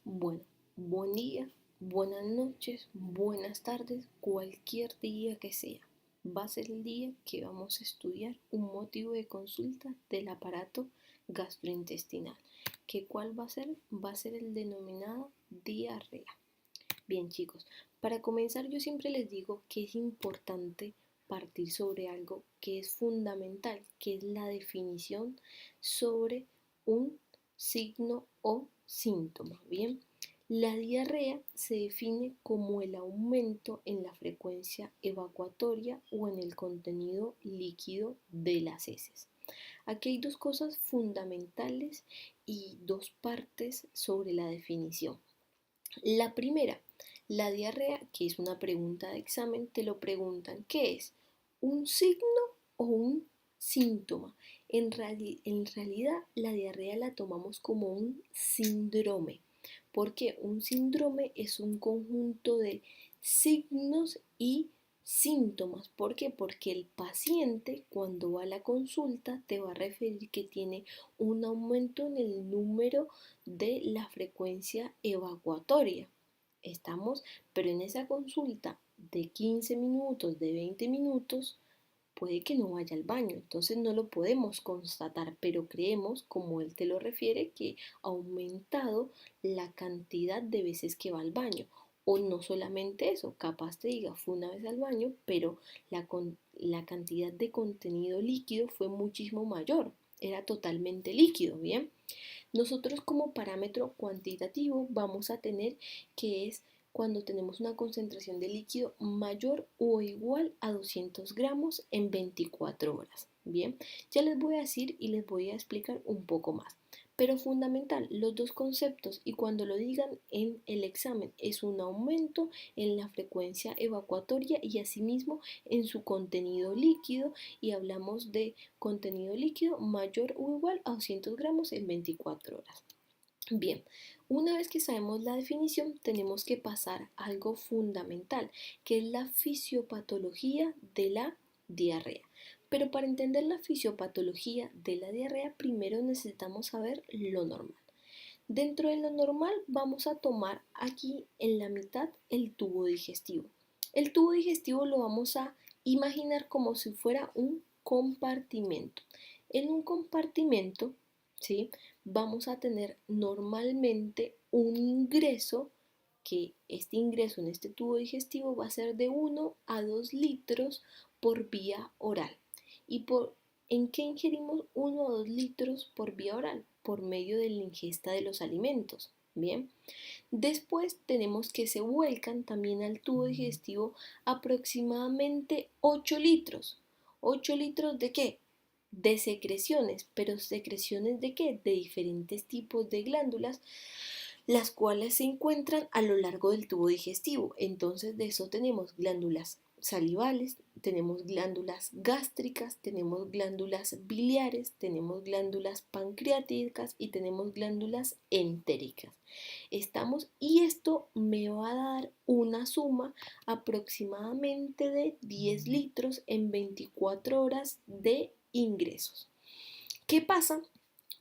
Bueno, buen día, buenas noches, buenas tardes, cualquier día que sea. Va a ser el día que vamos a estudiar un motivo de consulta del aparato gastrointestinal. ¿Qué cuál va a ser? Va a ser el denominado diarrea. Bien, chicos, para comenzar yo siempre les digo que es importante partir sobre algo que es fundamental, que es la definición sobre un signo o síntoma. Bien, la diarrea se define como el aumento en la frecuencia evacuatoria o en el contenido líquido de las heces. Aquí hay dos cosas fundamentales y dos partes sobre la definición. La primera, la diarrea, que es una pregunta de examen, te lo preguntan, ¿qué es? ¿Un signo o un síntoma? En realidad, la diarrea la tomamos como un síndrome, porque un síndrome es un conjunto de signos y síntomas. ¿Por qué? Porque el paciente cuando va a la consulta te va a referir que tiene un aumento en el número de la frecuencia evacuatoria. Estamos, pero en esa consulta de 15 minutos, de 20 minutos, puede que no vaya al baño, entonces no lo podemos constatar, pero creemos, como él te lo refiere, que ha aumentado la cantidad de veces que va al baño. O no solamente eso, capaz te diga, fue una vez al baño, pero la cantidad de contenido líquido fue muchísimo mayor, era totalmente líquido, ¿bien? Nosotros como parámetro cuantitativo vamos a tener que es cuando tenemos una concentración de líquido mayor o igual a 200 gramos en 24 horas. Bien, ya les voy a decir y les voy a explicar un poco más. Pero fundamental, los dos conceptos y cuando lo digan en el examen es un aumento en la frecuencia evacuatoria y asimismo en su contenido líquido y hablamos de contenido líquido mayor o igual a 200 gramos en 24 horas. Bien, una vez que sabemos la definición, tenemos que pasar a algo fundamental, que es la fisiopatología de la diarrea. Pero para entender la fisiopatología de la diarrea, primero necesitamos saber lo normal. Dentro de lo normal vamos a tomar aquí en la mitad el tubo digestivo. El tubo digestivo lo vamos a imaginar como si fuera un compartimento. En un compartimento, ¿sí? Vamos a tener normalmente un ingreso que este ingreso en este tubo digestivo va a ser de 1 a 2 litros por vía oral. ¿Y en qué ingerimos 1 a 2 litros por vía oral? Por medio de la ingesta de los alimentos. Bien, después tenemos que se vuelcan también al tubo digestivo aproximadamente 8 litros. ¿8 litros de qué? De secreciones, pero secreciones de qué? De diferentes tipos de glándulas, las cuales se encuentran a lo largo del tubo digestivo. Entonces de eso tenemos glándulas salivales, tenemos glándulas gástricas, tenemos glándulas biliares, tenemos glándulas pancreáticas y tenemos glándulas entéricas. Estamos y esto me va a dar una suma aproximadamente de 10 litros en 24 horas de ingresos. ¿Qué pasa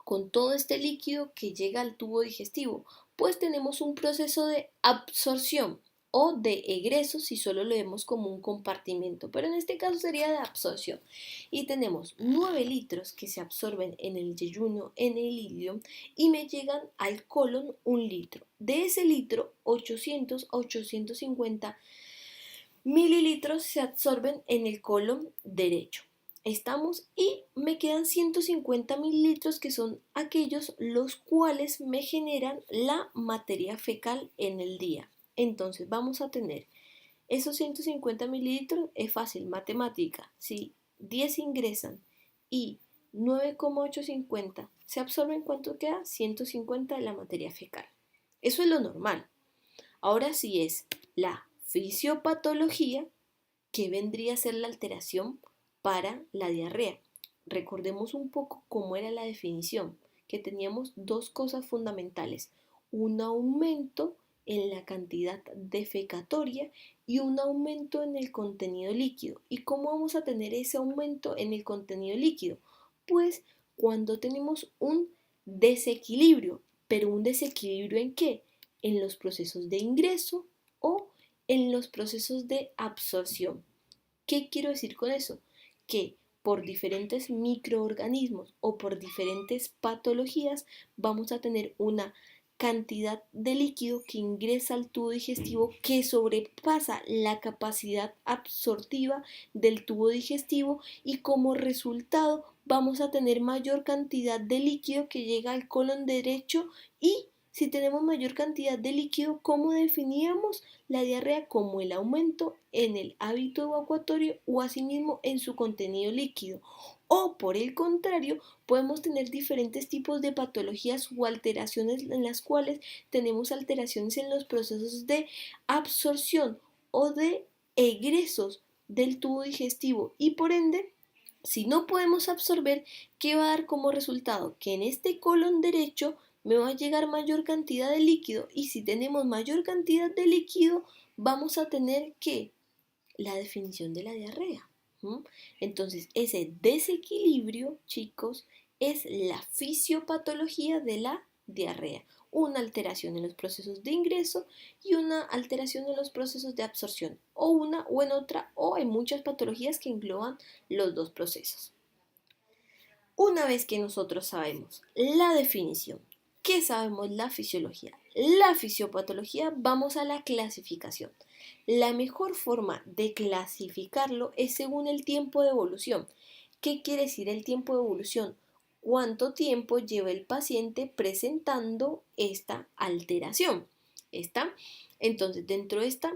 con todo este líquido que llega al tubo digestivo? Pues tenemos un proceso de absorción o de egreso si solo lo vemos como un compartimento, pero en este caso sería de absorción. Y tenemos 9 litros que se absorben en el yeyuno, en el ileum, y me llegan al colon 1 litro. De ese litro, 800 a 850 mililitros se absorben en el colon derecho. Estamos y me quedan 150 mililitros que son aquellos los cuales me generan la materia fecal en el día. Entonces vamos a tener esos 150 mililitros, es fácil, matemática. Si 10 ingresan y 9,850 se absorben, ¿cuánto queda? 150 de la materia fecal. Eso es lo normal. Ahora sí es la fisiopatología, que vendría a ser la alteración para la diarrea. Recordemos un poco cómo era la definición, que teníamos dos cosas fundamentales, un aumento en la cantidad defecatoria y un aumento en el contenido líquido. ¿Y cómo vamos a tener ese aumento en el contenido líquido? Pues cuando tenemos un desequilibrio, pero un desequilibrio ¿en qué? en los procesos de ingreso o en los procesos de absorción. ¿Qué quiero decir con eso? Que por diferentes microorganismos o por diferentes patologías vamos a tener una cantidad de líquido que ingresa al tubo digestivo que sobrepasa la capacidad absortiva del tubo digestivo y como resultado vamos a tener mayor cantidad de líquido que llega al colon derecho y si tenemos mayor cantidad de líquido, ¿cómo definíamos la diarrea? Como el aumento en el hábito evacuatorio o asimismo en su contenido líquido. O por el contrario, podemos tener diferentes tipos de patologías o alteraciones en las cuales tenemos alteraciones en los procesos de absorción o de egresos del tubo digestivo y por ende si no podemos absorber, ¿qué va a dar como resultado? Que en este colon derecho me va a llegar mayor cantidad de líquido y si tenemos mayor cantidad de líquido vamos a tener que la definición de la diarrea. Entonces ese desequilibrio, chicos, es la fisiopatología de la diarrea. Una alteración en los procesos de ingreso y una alteración en los procesos de absorción. O una o en otra o hay muchas patologías que engloban los dos procesos. Una vez que nosotros sabemos la definición, ¿qué sabemos la fisiología? La fisiopatología, vamos a la clasificación. La mejor forma de clasificarlo es según el tiempo de evolución. ¿Qué quiere decir el tiempo de evolución? ¿Cuánto tiempo lleva el paciente presentando esta alteración? ¿Está? Entonces, dentro de este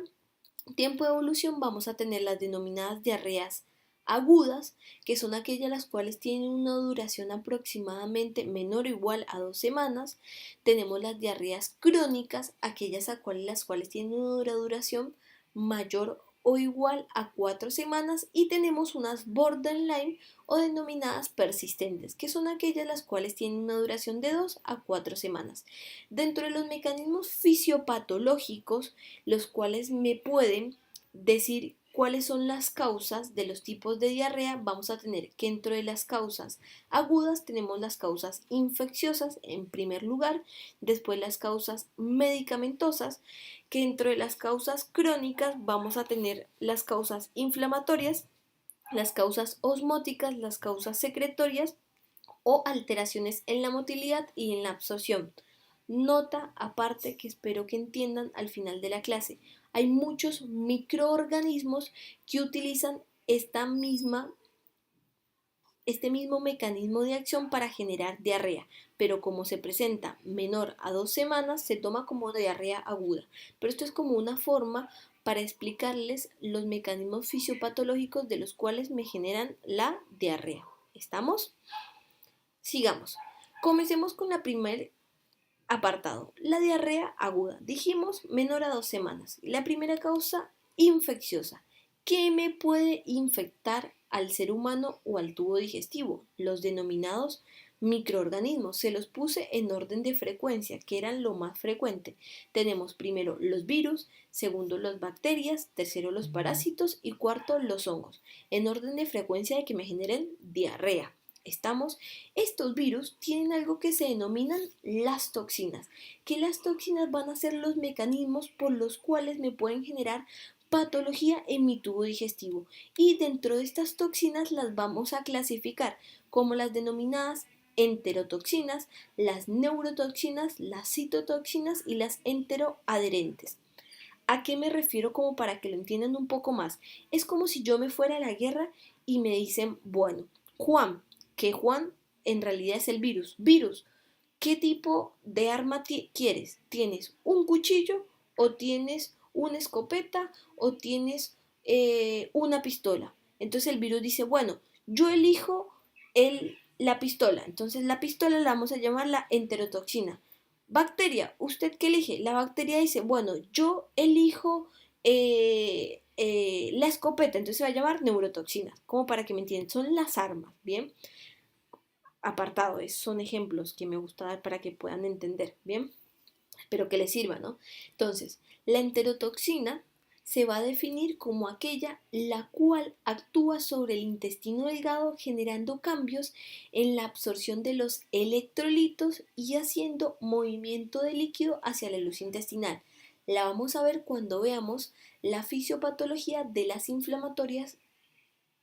tiempo de evolución vamos a tener las denominadas diarreas agudas, que son aquellas las cuales tienen una duración aproximadamente menor o igual a 2 semanas. Tenemos las diarreas crónicas, aquellas las cuales tienen una duración mayor o igual a 4 semanas y tenemos unas borderline o denominadas persistentes, que son aquellas las cuales tienen una duración de 2 a 4 semanas. Dentro de los mecanismos fisiopatológicos, los cuales me pueden decir cuáles son las causas de los tipos de diarrea, vamos a tener que dentro de las causas agudas tenemos las causas infecciosas en primer lugar, después las causas medicamentosas, que dentro de las causas crónicas vamos a tener las causas inflamatorias, las causas osmóticas, las causas secretorias o alteraciones en la motilidad y en la absorción. Nota aparte que espero que entiendan al final de la clase. Hay muchos microorganismos que utilizan este mismo mecanismo de acción para generar diarrea, pero como se presenta menor a 2 semanas, se toma como diarrea aguda. Pero esto es como una forma para explicarles los mecanismos fisiopatológicos de los cuales me generan la diarrea. ¿Estamos? Sigamos. Comencemos con la primer apartado. La diarrea aguda. Dijimos menor a 2 semanas. La primera causa infecciosa. ¿Qué me puede infectar al ser humano o al tubo digestivo? Los denominados microorganismos. Se los puse en orden de frecuencia, que eran lo más frecuente. Tenemos primero los virus, segundo las bacterias, tercero los parásitos y cuarto los hongos. En orden de frecuencia de que me generen diarrea. Estamos, estos virus tienen algo que se denominan las toxinas, que las toxinas van a ser los mecanismos por los cuales me pueden generar patología en mi tubo digestivo y dentro de estas toxinas las vamos a clasificar como las denominadas enterotoxinas, las neurotoxinas, las citotoxinas y las enteroadherentes. ¿A qué me refiero como para que lo entiendan un poco más? Es como si yo me fuera a la guerra y me dicen, bueno, Juan, que Juan en realidad es el virus. Virus, ¿qué tipo de arma quieres? ¿Tienes un cuchillo o tienes una escopeta o tienes una pistola? Entonces el virus dice, bueno, yo elijo la pistola. Entonces la pistola la vamos a llamar la enterotoxina. Bacteria, ¿usted qué elige? La bacteria dice, bueno, yo elijo la escopeta, entonces se va a llamar neurotoxina, como para que me entiendan, son las armas, ¿bien? Apartado, son ejemplos que me gusta dar para que puedan entender, ¿bien? Espero que les sirva, ¿no? Entonces, la enterotoxina se va a definir como aquella la cual actúa sobre el intestino delgado generando cambios en la absorción de los electrolitos y haciendo movimiento de líquido hacia la luz intestinal. La vamos a ver cuando veamos la fisiopatología de las inflamatorias,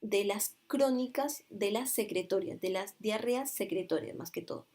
de las crónicas, de las secretorias, de las diarreas secretorias más que todo.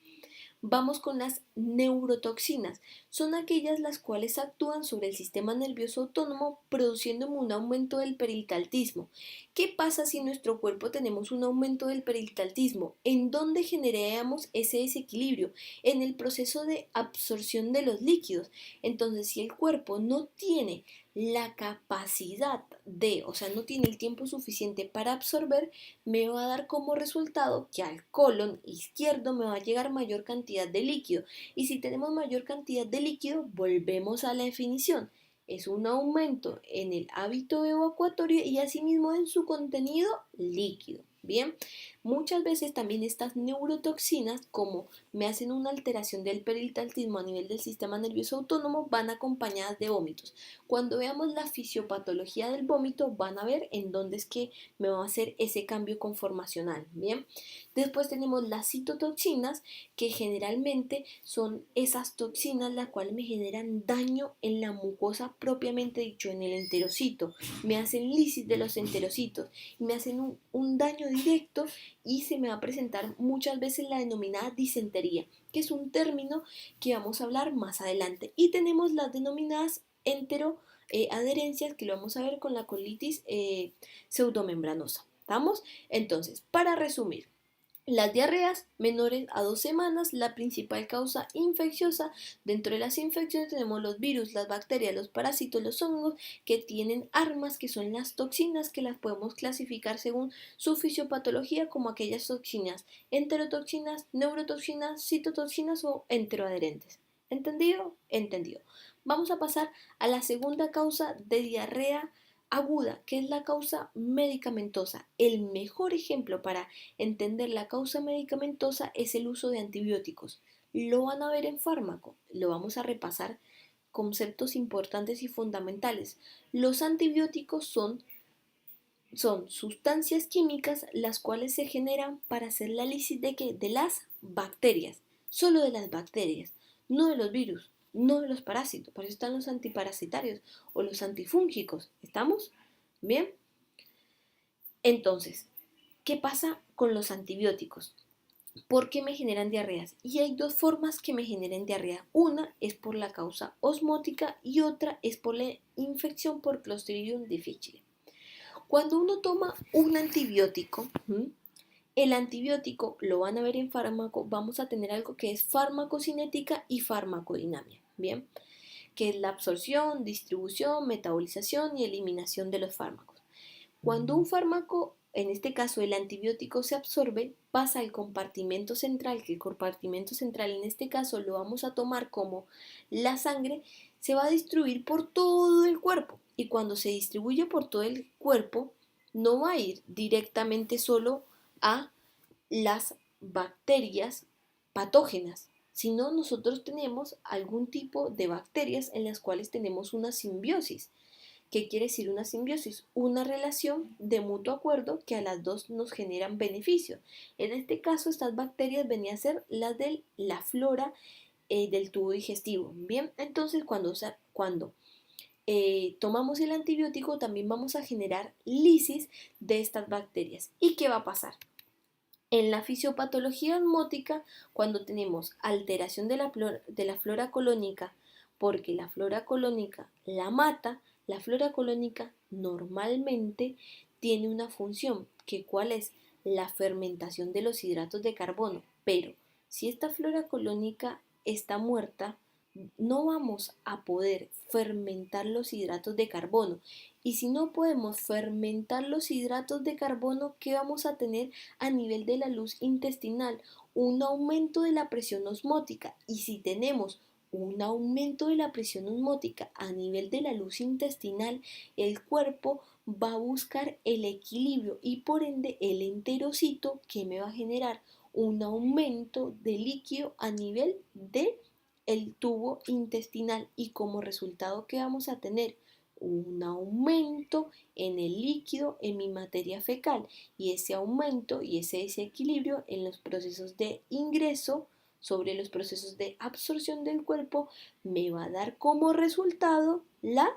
Vamos con las neurotoxinas. Son aquellas las cuales actúan sobre el sistema nervioso autónomo produciendo un aumento del peristaltismo. ¿Qué pasa si en nuestro cuerpo tenemos un aumento del peristaltismo? ¿En dónde generamos ese desequilibrio? En el proceso de absorción de los líquidos. Entonces, si el cuerpo no tiene la capacidad de, o sea, no tiene el tiempo suficiente para absorber, me va a dar como resultado que al colon izquierdo me va a llegar mayor cantidad de líquido. Y si tenemos mayor cantidad de líquido, volvemos a la definición. Es un aumento en el hábito evacuatorio y asimismo en su contenido líquido. Bien, muchas veces también estas neurotoxinas, como me hacen una alteración del peristaltismo a nivel del sistema nervioso autónomo, van acompañadas de vómitos. Cuando veamos la fisiopatología del vómito, van a ver en dónde es que me va a hacer ese cambio conformacional. Bien, después tenemos las citotoxinas, que generalmente son esas toxinas las cuales me generan daño en la mucosa propiamente dicho, en el enterocito. Me hacen lisis de los enterocitos, me hacen un daño directo y se me va a presentar muchas veces la denominada disentería, que es un término que vamos a hablar más adelante. Y tenemos las denominadas enteroadherencias, que lo vamos a ver con la colitis pseudomembranosa. ¿Estamos? Entonces, para resumir, las diarreas menores a 2 semanas, la principal causa infecciosa. Dentro de las infecciones tenemos los virus, las bacterias, los parásitos, los hongos, que tienen armas, que son las toxinas, que las podemos clasificar según su fisiopatología como aquellas toxinas enterotoxinas, neurotoxinas, citotoxinas o enteroadherentes. ¿Entendido? Entendido. Vamos a pasar a la segunda causa de diarrea aguda, que es la causa medicamentosa. El mejor ejemplo para entender la causa medicamentosa es el uso de antibióticos. Lo van a ver en fármaco, lo vamos a repasar conceptos importantes y fundamentales. Los antibióticos son sustancias químicas las cuales se generan para hacer la lisis de, ¿qué? De las bacterias, solo de las bacterias, no de los virus, no de los parásitos. Por eso están los antiparasitarios o los antifúngicos. ¿Estamos? Bien. Entonces, ¿qué pasa con los antibióticos? ¿Por qué me generan diarreas? Y hay dos formas que me generen diarrea. Una es por la causa osmótica y otra es por la infección por Clostridium difficile. Cuando uno toma un antibiótico, el antibiótico lo van a ver en fármaco, vamos a tener algo que es farmacocinética y farmacodinamia, ¿bien? Que es la absorción, distribución, metabolización y eliminación de los fármacos. Cuando un fármaco, en este caso el antibiótico, se absorbe, pasa al compartimento central, que el compartimento central en este caso lo vamos a tomar como la sangre, se va a distribuir por todo el cuerpo. Y cuando se distribuye por todo el cuerpo, no va a ir directamente solo a las bacterias patógenas, sino nosotros tenemos algún tipo de bacterias en las cuales tenemos una simbiosis. ¿Qué quiere decir una simbiosis? Una relación de mutuo acuerdo que a las dos nos generan beneficio. En este caso, estas bacterias venían a ser las de la flora del tubo digestivo. Bien, entonces cuando tomamos el antibiótico también vamos a generar lisis de estas bacterias. ¿Y qué va a pasar? En la fisiopatología osmótica, cuando tenemos alteración de la flora colónica, porque la flora colónica la mata, la flora colónica normalmente tiene una función, que cuál es la fermentación de los hidratos de carbono. Pero si esta flora colónica está muerta, no vamos a poder fermentar los hidratos de carbono. Y si no podemos fermentar los hidratos de carbono, ¿qué vamos a tener a nivel de la luz intestinal? Un aumento de la presión osmótica. Y si tenemos un aumento de la presión osmótica a nivel de la luz intestinal, el cuerpo va a buscar el equilibrio y por ende el enterocito, que me va a generar un aumento de líquido a nivel de el tubo intestinal, y como resultado, ¿qué vamos a tener? un aumento en el líquido en mi materia fecal y ese aumento y ese desequilibrio en los procesos de ingreso sobre los procesos de absorción del cuerpo me va a dar como resultado la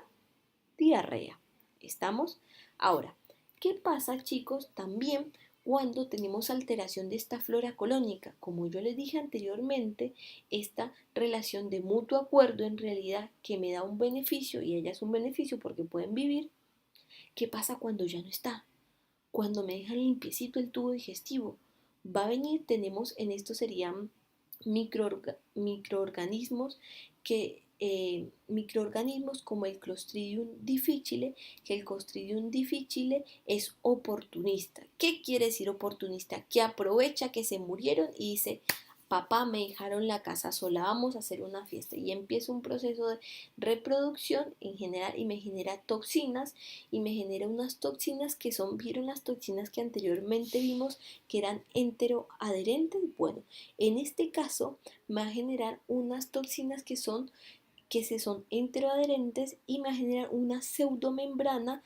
diarrea. ¿Estamos? Ahora, ¿qué pasa, chicos, también cuando tenemos alteración de esta flora colónica? Como yo les dije anteriormente, esta relación de mutuo acuerdo en realidad que me da un beneficio y ella es un beneficio porque pueden vivir. ¿Qué pasa cuando ya no está? Cuando me dejan limpiecito el tubo digestivo. Va a venir, tenemos en esto serían microorganismos microorganismos como el Clostridium difficile, que el Clostridium difficile es oportunista. ¿Qué quiere decir oportunista? Que aprovecha que se murieron y dice, papá, me dejaron la casa sola, vamos a hacer una fiesta. Y empieza un proceso de reproducción en general y me genera toxinas y me genera unas toxinas que son, ¿vieron las toxinas que anteriormente vimos que eran enteroadherentes? Bueno, en este caso me va a generar unas toxinas que son enteroadherentes y me va a generar una pseudomembrana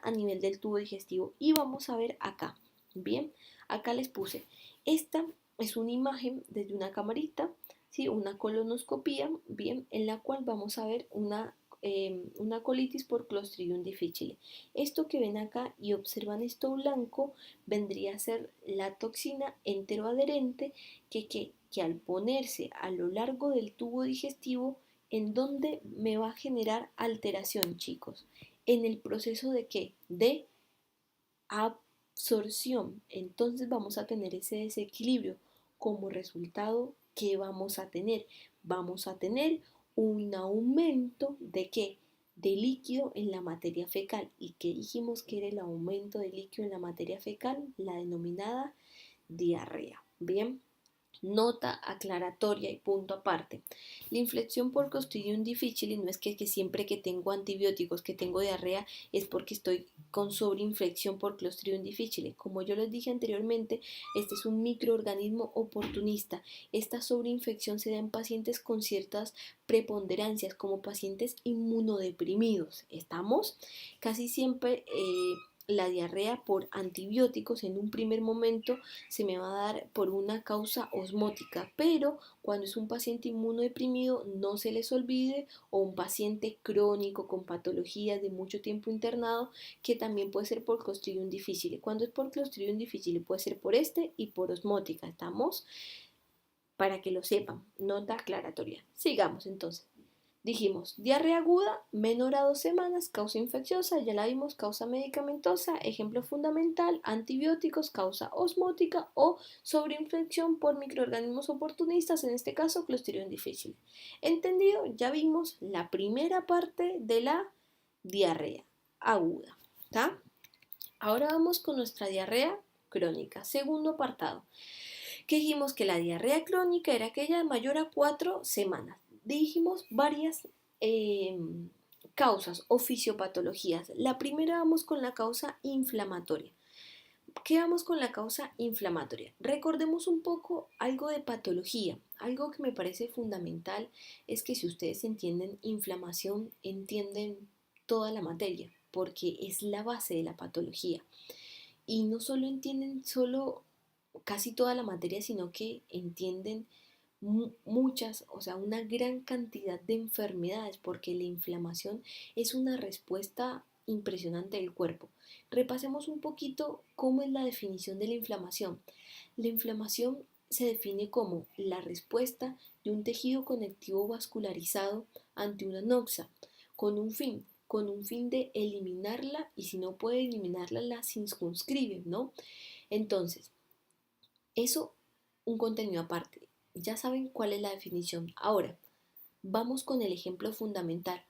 a nivel del tubo digestivo. Y vamos a ver acá, bien, acá les puse, esta es una imagen desde una camarita, ¿sí? Una colonoscopía, bien, en la cual vamos a ver una colitis por Clostridium difficile. Esto que ven acá y observan esto blanco vendría a ser la toxina enteroadherente que al ponerse a lo largo del tubo digestivo, ¿en dónde me va a generar alteración, chicos? En el proceso de ¿qué? De absorción. Entonces vamos a tener ese desequilibrio. Como resultado, ¿qué vamos a tener? Vamos a tener un aumento de ¿qué? De líquido en la materia fecal. ¿Y qué dijimos que era el aumento de líquido en la materia fecal? La denominada diarrea. Bien. Nota aclaratoria y punto aparte. La infección por Clostridium difficile no es que siempre que tengo antibióticos, que tengo diarrea, es porque estoy con sobreinfección por Clostridium difficile. Como yo les dije anteriormente, este es un microorganismo oportunista. Esta sobreinfección se da en pacientes con ciertas preponderancias, como pacientes inmunodeprimidos. ¿Estamos? Casi siempre la diarrea por antibióticos en un primer momento se me va a dar por una causa osmótica, pero cuando es un paciente inmunodeprimido no se les olvide, o un paciente crónico con patologías de mucho tiempo internado, que también puede ser por Clostridium difficile. Cuando es por Clostridium difficile puede ser por este y por osmótica, ¿estamos? Para que lo sepan, nota aclaratoria. Sigamos entonces. Dijimos, diarrea aguda, menor a 2 semanas, causa infecciosa, ya la vimos, causa medicamentosa, ejemplo fundamental, antibióticos, causa osmótica o sobreinfección por microorganismos oportunistas, en este caso Clostridium difficile. Entendido, ya vimos la primera parte de la diarrea aguda, ¿está? Ahora vamos con nuestra diarrea crónica, segundo apartado. Que dijimos que la diarrea crónica era aquella mayor a 4 semanas. Dijimos varias eh, causas o fisiopatologías. La primera vamos con la causa inflamatoria. ¿Qué vamos con la causa inflamatoria? Recordemos un poco algo de patología. Algo que me parece fundamental es que si ustedes entienden inflamación, entienden toda la materia, porque es la base de la patología. Y no solo entienden casi toda la materia, sino que entienden muchas, o sea, una gran cantidad de enfermedades, porque la inflamación es una respuesta impresionante del cuerpo. Repasemos un poquito cómo es la definición de la inflamación. La inflamación se define como la respuesta de un tejido conectivo vascularizado ante una noxa, con un fin de eliminarla, y si no puede eliminarla, la circunscribe, ¿no? Entonces, eso, un contenido aparte. Ya saben cuál es la definición. Ahora, vamos con el ejemplo fundamental.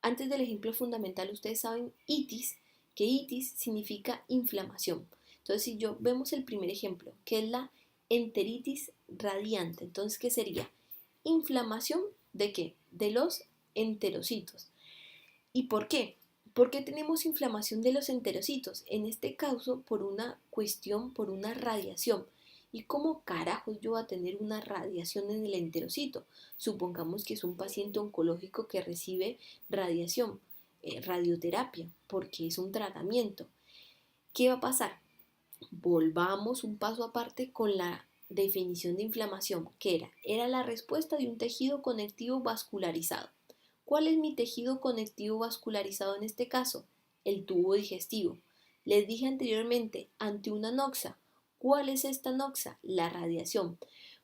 Antes del ejemplo fundamental, ustedes saben itis, que itis significa inflamación. Entonces, si yo vemos el primer ejemplo, que es la enteritis radiante, entonces, ¿qué sería? Inflamación ¿de qué? De los enterocitos. ¿Y por qué? ¿Por qué tenemos inflamación de los enterocitos? En este caso, por una cuestión, por una radiación. ¿Y cómo carajos yo voy a tener una radiación en el enterocito? Supongamos que es un paciente oncológico que recibe radiación, radioterapia, porque es un tratamiento. ¿Qué va a pasar? Volvamos un paso aparte con la definición de inflamación, que era la respuesta de un tejido conectivo vascularizado. ¿Cuál es mi tejido conectivo vascularizado en este caso? El tubo digestivo. Les dije anteriormente, ante una noxa. ¿Cuál es esta noxa? La radiación.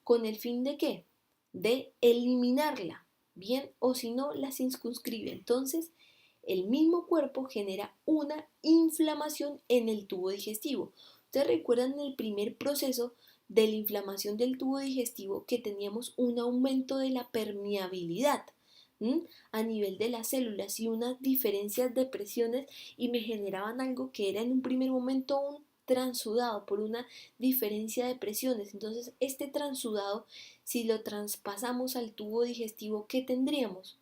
¿Con el fin de qué? De eliminarla. Bien, o si no, la circunscribe. Entonces, el mismo cuerpo genera una inflamación en el tubo digestivo. ¿Ustedes recuerdan el primer proceso de la inflamación del tubo digestivo que teníamos un aumento de la permeabilidad? A nivel de las células y unas diferencias de presiones y me generaban algo que era en un primer momento un transudado por una diferencia de presiones. Entonces, este transudado, si lo traspasamos al tubo digestivo, ¿qué tendríamos?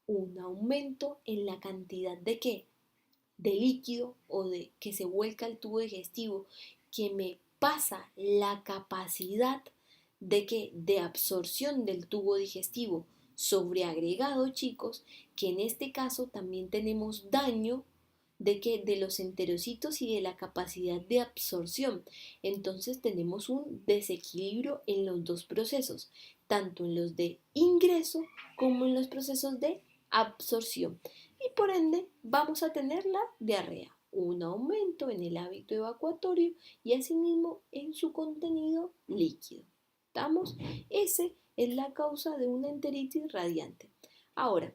Un aumento en la cantidad de ¿qué? De líquido o de que se vuelca al tubo digestivo, que me pasa la capacidad de que de absorción del tubo digestivo sobreagregado, chicos, que en este caso también tenemos daño de que de los enterocitos y de la capacidad de absorción. Entonces tenemos un desequilibrio en los dos procesos, tanto en los de ingreso como en los procesos de absorción. Y por ende vamos a tener la diarrea, un aumento en el hábito evacuatorio y asimismo en su contenido líquido. ¿Estamos? Ese es la causa de una enteritis radiante. Ahora,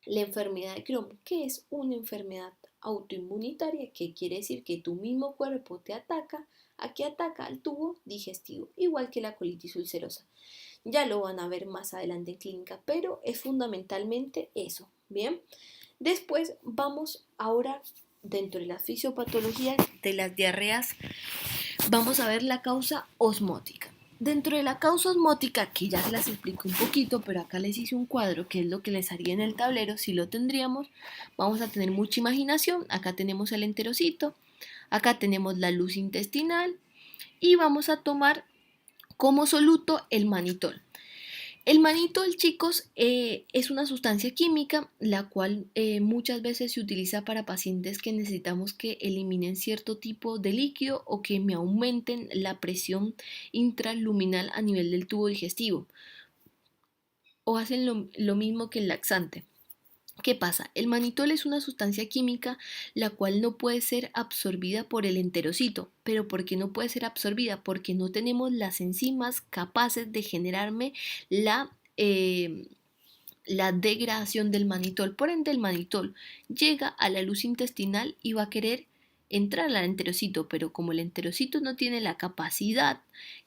la enfermedad de Crohn, ¿qué es una enfermedad autoinmunitaria? Que quiere decir que tu mismo cuerpo te ataca, ¿a qué ataca? Al tubo digestivo, igual que la colitis ulcerosa. Ya lo van a ver más adelante en clínica, pero es fundamentalmente eso, ¿bien? Después vamos ahora, dentro de la fisiopatología de las diarreas, vamos a ver la causa osmótica. Dentro de la causa osmótica, que ya se las explico un poquito, pero acá les hice un cuadro, que es lo que les haría en el tablero, si lo tendríamos, vamos a tener mucha imaginación. Acá tenemos el enterocito, acá tenemos la luz intestinal y vamos a tomar como soluto el manitol. El manitol, chicos, es una sustancia química la cual muchas veces se utiliza para pacientes que necesitamos que eliminen cierto tipo de líquido o que me aumenten la presión intraluminal a nivel del tubo digestivo. O hacen lo mismo que el laxante. ¿Qué pasa? El manitol es una sustancia química la cual no puede ser absorbida por el enterocito. ¿Pero por qué no puede ser absorbida? Porque no tenemos las enzimas capaces de generarme la degradación del manitol. Por ende, el manitol llega a la luz intestinal y va a querer entrar al enterocito, pero como el enterocito no tiene la capacidad,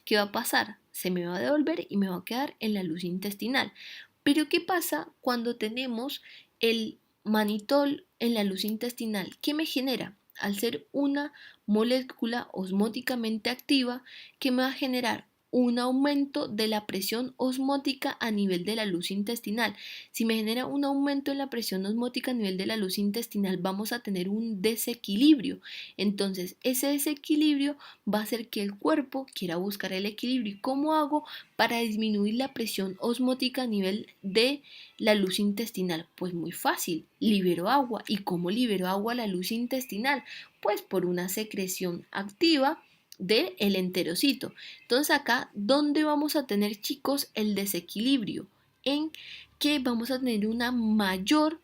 ¿qué va a pasar? Se me va a devolver y me va a quedar en la luz intestinal. Pero ¿qué pasa cuando tenemos el manitol en la luz intestinal? ¿Qué me genera? Al ser una molécula osmóticamente activa, ¿qué me va a generar? Un aumento de la presión osmótica a nivel de la luz intestinal. Si me genera un aumento en la presión osmótica a nivel de la luz intestinal, vamos a tener un desequilibrio. Entonces, ese desequilibrio va a hacer que el cuerpo quiera buscar el equilibrio. ¿Y cómo hago para disminuir la presión osmótica a nivel de la luz intestinal? Pues muy fácil, libero agua. ¿Y cómo libero agua a la luz intestinal? Pues por una secreción activa del enterocito. Entonces acá, ¿dónde vamos a tener, chicos, el desequilibrio? En que vamos a tener una mayor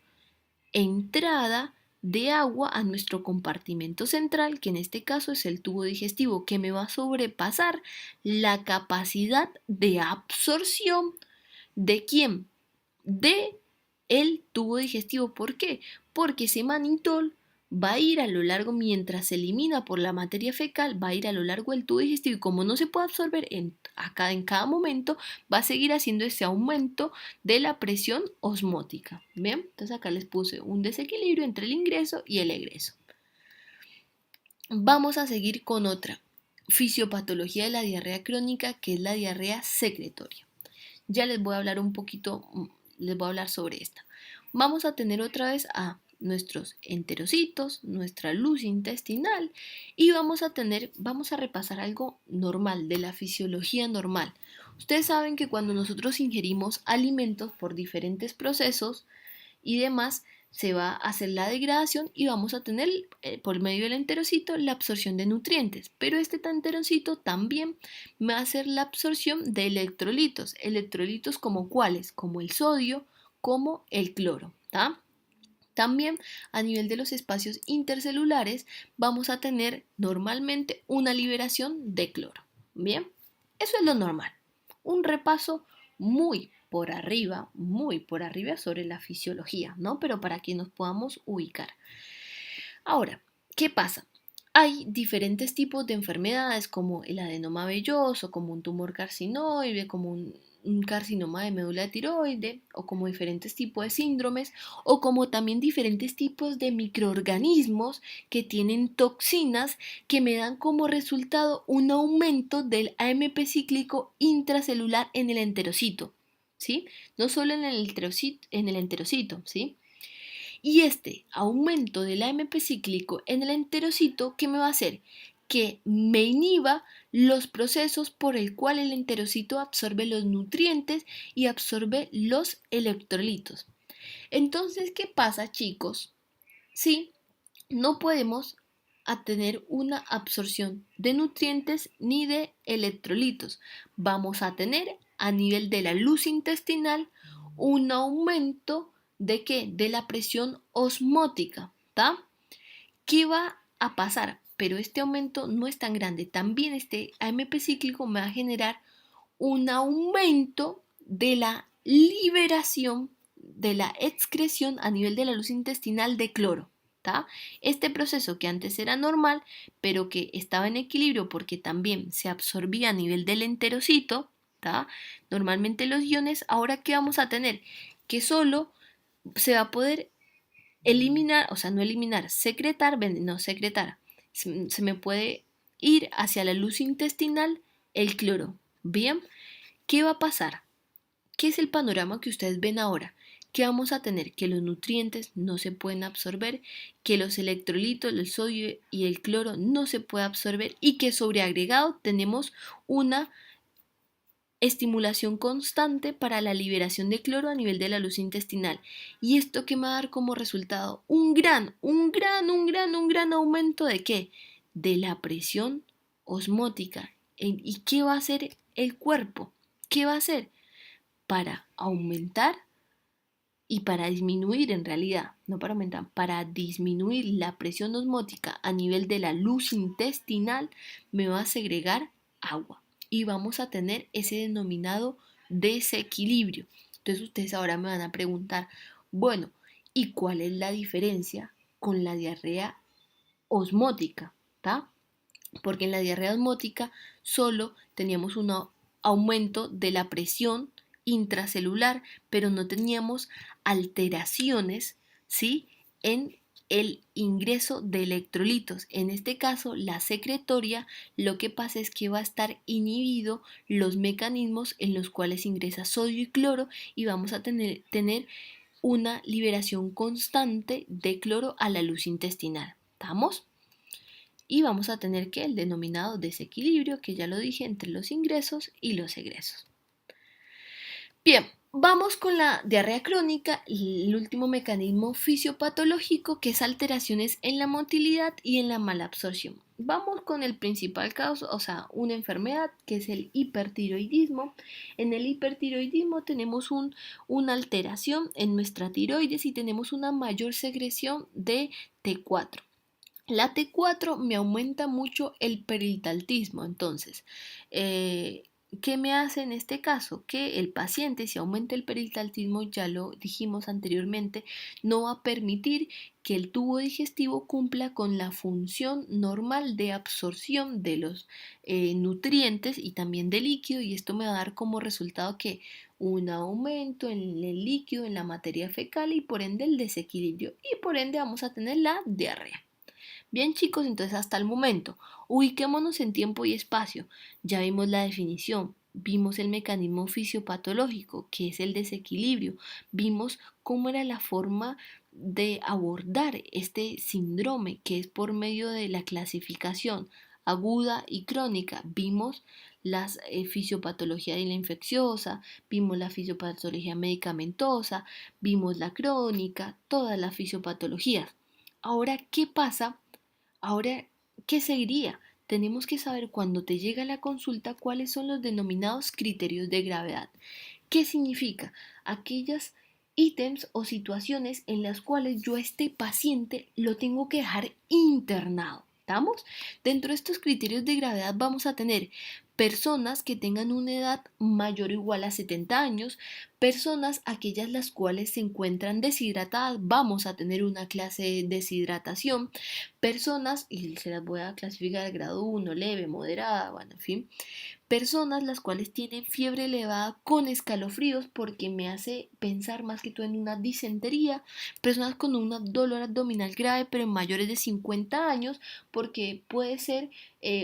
entrada de agua a nuestro compartimento central, que en este caso es el tubo digestivo, que me va a sobrepasar la capacidad de absorción de ¿quién? De el tubo digestivo. ¿Por qué? Porque ese manitol va a ir a lo largo, mientras se elimina por la materia fecal, va a ir a lo largo del tubo digestivo y como no se puede absorber en cada momento, va a seguir haciendo ese aumento de la presión osmótica. ¿Bien? Entonces acá les puse un desequilibrio entre el ingreso y el egreso. Vamos a seguir con otra fisiopatología de la diarrea crónica, que es la diarrea secretoria. Ya les voy a hablar un poquito, les voy a hablar sobre esta. Vamos a tener otra vez a nuestros enterocitos, nuestra luz intestinal y vamos a repasar algo normal, de la fisiología normal. Ustedes saben que cuando nosotros ingerimos alimentos por diferentes procesos y demás, se va a hacer la degradación y vamos a tener por medio del enterocito la absorción de nutrientes. Pero este enterocito también va a hacer la absorción de electrolitos. Electrolitos como cuáles, como el sodio, como el cloro. ¿Tá? También a nivel de los espacios intercelulares vamos a tener normalmente una liberación de cloro. Bien, eso es lo normal. Un repaso muy por arriba sobre la fisiología, ¿no? Pero para que nos podamos ubicar. Ahora, ¿qué pasa? Hay diferentes tipos de enfermedades como el adenoma velloso, como un tumor carcinoide, como un carcinoma de médula de tiroide, o como diferentes tipos de síndromes, o como también diferentes tipos de microorganismos que tienen toxinas que me dan como resultado un aumento del AMP cíclico intracelular en el enterocito, ¿sí? No solo en el enterocito, ¿sí? Y este aumento del AMP cíclico en el enterocito, ¿qué me va a hacer? Que me inhiba los procesos por el cual el enterocito absorbe los nutrientes y absorbe los electrolitos. Entonces, ¿qué pasa, chicos? Si no podemos tener una absorción de nutrientes ni de electrolitos, vamos a tener a nivel de la luz intestinal un aumento de ¿qué? De la presión osmótica, ¿tá? ¿Qué va a pasar? Pero este aumento no es tan grande. También este AMP cíclico me va a generar un aumento de la liberación, de la excreción a nivel de la luz intestinal de cloro. ¿Tá? Este proceso que antes era normal, pero que estaba en equilibrio porque también se absorbía a nivel del enterocito, ¿tá? Normalmente los iones, ahora ¿qué vamos a tener? Que solo se va a poder eliminar, o sea, no eliminar, secretar, no secretar, se me puede ir hacia la luz intestinal el cloro. Bien, ¿qué va a pasar? ¿Qué es el panorama que ustedes ven ahora? Que vamos a tener que los nutrientes no se pueden absorber, que los electrolitos, el sodio y el cloro no se pueden absorber y que sobre agregado tenemos una estimulación constante para la liberación de cloro a nivel de la luz intestinal. ¿Y esto qué me va a dar como resultado? Un gran aumento de ¿qué? De la presión osmótica. ¿Y qué va a hacer el cuerpo? ¿Qué va a hacer? Para aumentar y para disminuir en realidad, no para aumentar, para disminuir la presión osmótica a nivel de la luz intestinal, me va a segregar agua y vamos a tener ese denominado desequilibrio. Entonces ustedes ahora me van a preguntar, bueno, ¿y cuál es la diferencia con la diarrea osmótica? ¿Tá? Porque en la diarrea osmótica solo teníamos un aumento de la presión intracelular, pero no teníamos alteraciones, ¿sí? En el ingreso de electrolitos. En este caso, la secretoria, lo que pasa es que va a estar inhibido los mecanismos en los cuales ingresa sodio y cloro y vamos a tener una liberación constante de cloro a la luz intestinal. ¿Estamos? Y vamos a tener que el denominado desequilibrio, que ya lo dije, entre los ingresos y los egresos. Bien, vamos con la diarrea crónica, el último mecanismo fisiopatológico que es alteraciones en la motilidad y en la malabsorción. Vamos con el principal caso, o sea, una enfermedad que es el hipertiroidismo. En el hipertiroidismo tenemos una alteración en nuestra tiroides y tenemos una mayor secreción de T4. La T4 me aumenta mucho el peritaltismo, entonces, ¿qué me hace en este caso? Que el paciente, si aumenta el peritaltismo, ya lo dijimos anteriormente, no va a permitir que el tubo digestivo cumpla con la función normal de absorción de los nutrientes y también de líquido, y esto me va a dar como resultado que un aumento en el líquido, en la materia fecal y por ende el desequilibrio, y por ende vamos a tener la diarrea. Bien chicos, entonces hasta el momento, ubiquémonos en tiempo y espacio. Ya vimos la definición, vimos el mecanismo fisiopatológico, que es el desequilibrio, vimos cómo era la forma de abordar este síndrome, que es por medio de la clasificación aguda y crónica. Vimos la fisiopatología de la infecciosa, vimos la fisiopatología medicamentosa, vimos la crónica, todas las fisiopatologías. Ahora, ¿qué pasa? Ahora, ¿qué seguiría? Tenemos que saber cuando te llega la consulta cuáles son los denominados criterios de gravedad. ¿Qué significa? Aquellas ítems o situaciones en las cuales yo a este paciente lo tengo que dejar internado. ¿Estamos? Dentro de estos criterios de gravedad vamos a tener personas que tengan una edad mayor o igual a 70 años, personas aquellas las cuales se encuentran deshidratadas, vamos a tener una clase de deshidratación, personas, y se las voy a clasificar al grado 1, leve, moderada, bueno, en fin, personas las cuales tienen fiebre elevada con escalofríos porque me hace pensar más que todo en una disentería, personas con un dolor abdominal grave pero en mayores de 50 años porque puede ser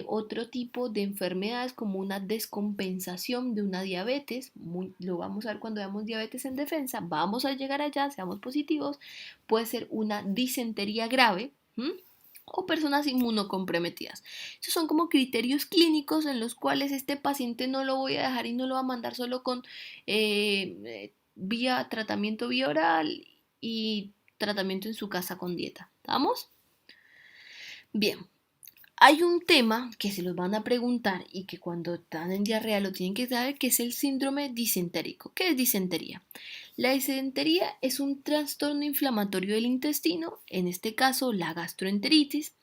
otro tipo de enfermedades como una descompensación de una diabetes, lo vamos a ver cuando veamos diabetes en defensa, vamos a llegar allá, seamos positivos, puede ser una disentería grave. O personas inmunocomprometidas. Esos son como criterios clínicos en los cuales este paciente no lo voy a dejar y no lo va a mandar solo con vía tratamiento vía oral y tratamiento en su casa con dieta. ¿Estamos? Bien, hay un tema que se los van a preguntar y que cuando están en diarrea lo tienen que saber, que es el síndrome disentérico. ¿Qué es disentería? La disentería es un trastorno inflamatorio del intestino, en este caso la gastroenteritis,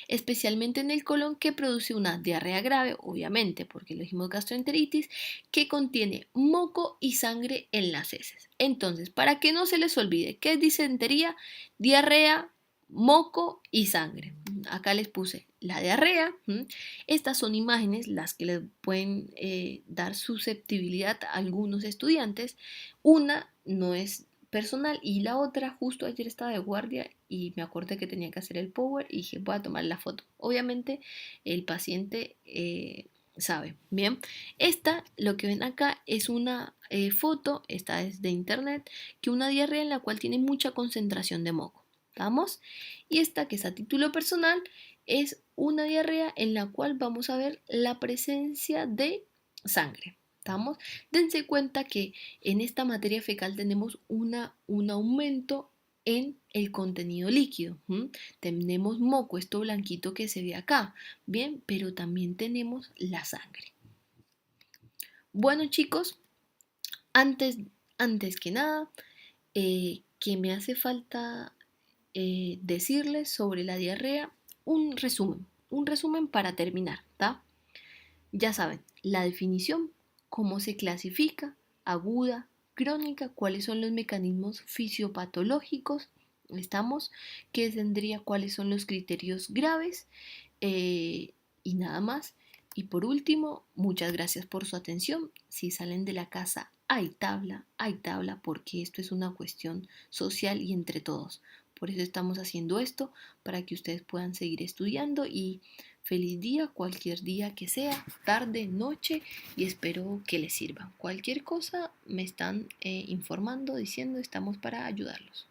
especialmente en el colon, que produce una diarrea grave, obviamente, porque lo dijimos gastroenteritis, que contiene moco y sangre en las heces. Entonces, para que no se les olvide, ¿qué es disentería? Diarrea, moco y sangre. Acá les puse la diarrea. Estas son imágenes las que les pueden dar susceptibilidad a algunos estudiantes. Una no es personal y la otra, justo ayer estaba de guardia y me acordé que tenía que hacer el power y dije voy a tomar la foto. Obviamente el paciente sabe. Bien, esta, lo que ven acá es una foto, esta es de internet, que una diarrea en la cual tiene mucha concentración de moco. ¿Vamos? Y esta, que es a título personal, es una diarrea en la cual vamos a ver la presencia de sangre. ¿Estamos? Dense cuenta que en esta materia fecal tenemos un aumento en el contenido líquido. Tenemos moco, esto blanquito que se ve acá, bien, pero también tenemos la sangre. Bueno, chicos, antes, antes que nada, que me hace falta decirles sobre la diarrea un resumen para terminar, ¿tá? Ya saben, la definición, cómo se clasifica, aguda, crónica, cuáles son los mecanismos fisiopatológicos, estamos, qué tendría, cuáles son los criterios graves y nada más. Y por último, muchas gracias por su atención. Si salen de la casa, hay tabla, porque esto es una cuestión social y entre todos. Por eso estamos haciendo esto, para que ustedes puedan seguir estudiando y feliz día, cualquier día que sea, tarde, noche, y espero que les sirva. Cualquier cosa me están informando, diciendo, estamos para ayudarlos.